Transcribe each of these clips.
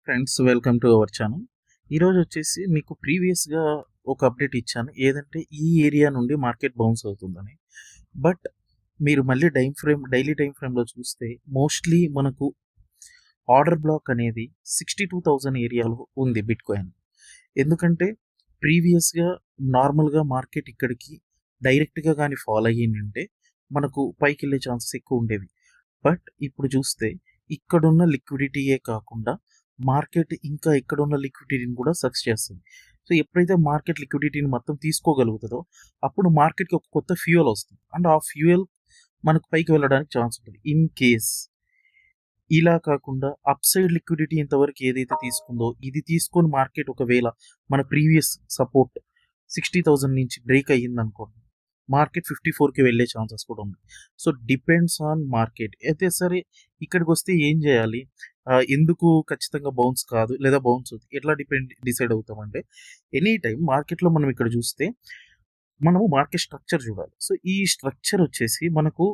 Friends, welcome to our channel. ఈరోజు వచ్చేసి మీకు ప్రీవియస్గా ఒక అప్డేట్ ఇచ్చాను, ఏదంటే ఈ ఏరియా నుండి మార్కెట్ బౌన్స్ అవుతుందని. బట్ మీరు మళ్ళీ డైలీ టైం ఫ్రేమ్లో చూస్తే మోస్ట్లీ మనకు ఆర్డర్ బ్లాక్ అనేది 62,000 ఏరియాలో ఉంది బిట్ కాయిన్. ఎందుకంటే ప్రీవియస్గా నార్మల్గా మార్కెట్ ఇక్కడికి డైరెక్ట్గా కానీ ఫాలో అయ్యిందంటే మనకు పైకి వెళ్ళే ఛాన్సెస్ ఎక్కువ ఉండేవి. బట్ ఇప్పుడు చూస్తే ఇక్కడున్న లిక్విడిటీయే కాకుండా మార్కెట్ ఇంకా ఇక్కడున్న లిక్విడిటీని కూడా సక్స్ చేస్తుంది. సో ఎప్పుడైతే మార్కెట్ లిక్విడిటీని మొత్తం తీసుకోగలుగుతుందో అప్పుడు మార్కెట్కి ఒక కొత్త ఫ్యూయల్ వస్తుంది, అండ్ ఆ ఫ్యూయల్ మనకు పైకి వెళ్ళడానికి ఛాన్స్ ఉంటుంది. ఇన్ కేస్ ఇలా కాకుండా అప్ సైడ్ లిక్విడిటీ ఇంతవరకు ఏదైతే తీసుకుందో ఇది తీసుకొని మార్కెట్ ఒకవేళ మన ప్రీవియస్ సపోర్ట్ 60,000 నుంచి బ్రేక్ అయ్యింది అనుకోండి, మార్కెట్ 54కి వెళ్ళే ఛాన్సెస్ కూడా ఉంది. So depends on market. అయితే సరే, ఇక్కడికి వస్తే ఏం చేయాలి, ఎందుకు ఖచ్చితంగా బౌన్స్ కాదు లేదా బౌన్స్ అవుతుంది, ఎట్లా డిసైడ్ అవుతామంటే ఎనీ టైం మార్కెట్లో మనం ఇక్కడ చూస్తే మనము మార్కెట్ స్ట్రక్చర్ చూడాలి. సో ఈ స్ట్రక్చర్ వచ్చేసి మనకు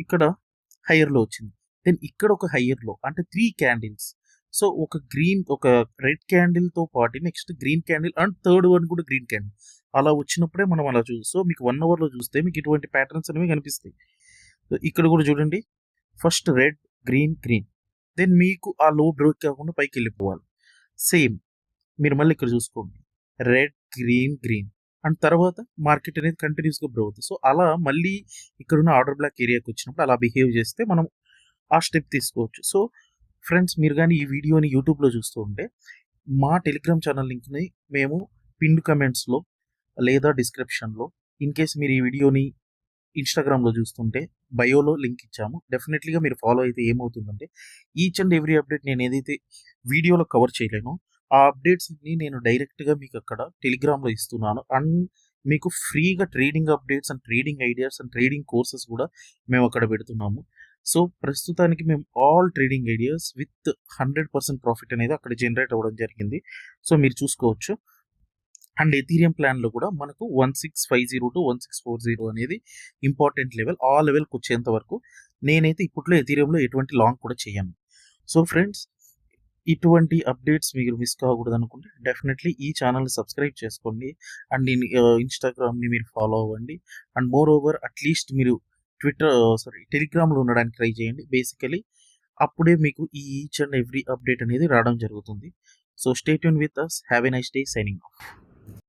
ఇక్కడ హైయర్లో వచ్చింది, దెన్ ఇక్కడ ఒక హైయర్లో అంటే 3 క్యాండిల్స్. సో ఒక రెడ్ క్యాండిల్తో పాటు next green candle and third one కూడా గ్రీన్ క్యాండిల్ అలా వచ్చినప్పుడే మనం అలా సో మీకు 1 అవర్లో చూస్తే మీకు ఇటువంటి ప్యాటర్న్స్ అనేవి కనిపిస్తాయి. సో ఇక్కడ కూడా చూడండి, first red green green, then మీకు ఆ లో బ్రేక్ కాకుండా పైకి వెళ్ళిపోవాలి. సేమ్ మీరు మళ్ళీ ఇక్కడ చూసుకోండి, రెడ్ గ్రీన్ గ్రీన్ అండ్ తర్వాత మార్కెట్ అనేది కంటిన్యూస్గా బ్రో అవుతుంది. సో అలా మళ్ళీ ఇక్కడున్న ఆర్డర్ బ్లాక్ ఏరియాకి వచ్చినప్పుడు అలా బిహేవ్ చేస్తే మనం ఆ స్టెప్ తీసుకోవచ్చు. సో ఫ్రెండ్స్, మీరు కానీ ఈ వీడియోని యూట్యూబ్లో చూస్తూ ఉంటే మా టెలిగ్రామ్ ఛానల్ లింక్ని మేము పిన్ కమెంట్స్లో లేదా డిస్క్రిప్షన్లో, ఇన్ కేస్ మీరు ఈ వీడియోని ఇన్స్టాగ్రామ్లో చూస్తుంటే బయోలో లింక్ ఇచ్చాము. డెఫినెట్లీగా మీరు ఫాలో అయితే ఏమవుతుందంటే ఈచ్ అండ్ ఎవ్రీ అప్డేట్ నేను ఏదైతే వీడియోలో కవర్ చేయలేనో ఆ అప్డేట్స్ని నేను డైరెక్ట్గా మీకు అక్కడ టెలిగ్రామ్లో ఇస్తున్నాను. అండ్ మీకు ఫ్రీగా trading updates and trading ideas and trading courses కూడా మేము అక్కడ పెడుతున్నాము. సో ప్రస్తుతానికి మేము all trading ideas with 100% profit అనేది అక్కడ జనరేట్ అవ్వడం జరిగింది. సో మీరు చూసుకోవచ్చు. అండ్ ఎథీరియం ప్లాన్లో కూడా మనకు 1650 టు 1640 అనేది ఇంపార్టెంట్ లెవెల్. ఆ లెవెల్కి వచ్చేంత వరకు నేనైతే ఇప్పట్లో ఎథీరియంలో ఎటువంటి లాంగ్ కూడా చేయను. సో ఫ్రెండ్స్, ఇటువంటి అప్డేట్స్ మీరు మిస్ కాకూడదు అనుకుంటే డెఫినెట్లీ ఈ ఛానల్ని సబ్స్క్రైబ్ చేసుకోండి. అండ్ ఇన్స్టాగ్రామ్ని మీరు ఫాలో అవ్వండి. అండ్ మోర్ ఓవర్ అట్లీస్ట్ మీరు టెలిగ్రామ్లో ఉండడానికి ట్రై చేయండి. బేసికలీ అప్పుడే మీకు ఈ ఈచ్ అండ్ ఎవ్రీ అప్డేట్ అనేది రావడం జరుగుతుంది. So stay tune with us. Have a nice day. Signing off.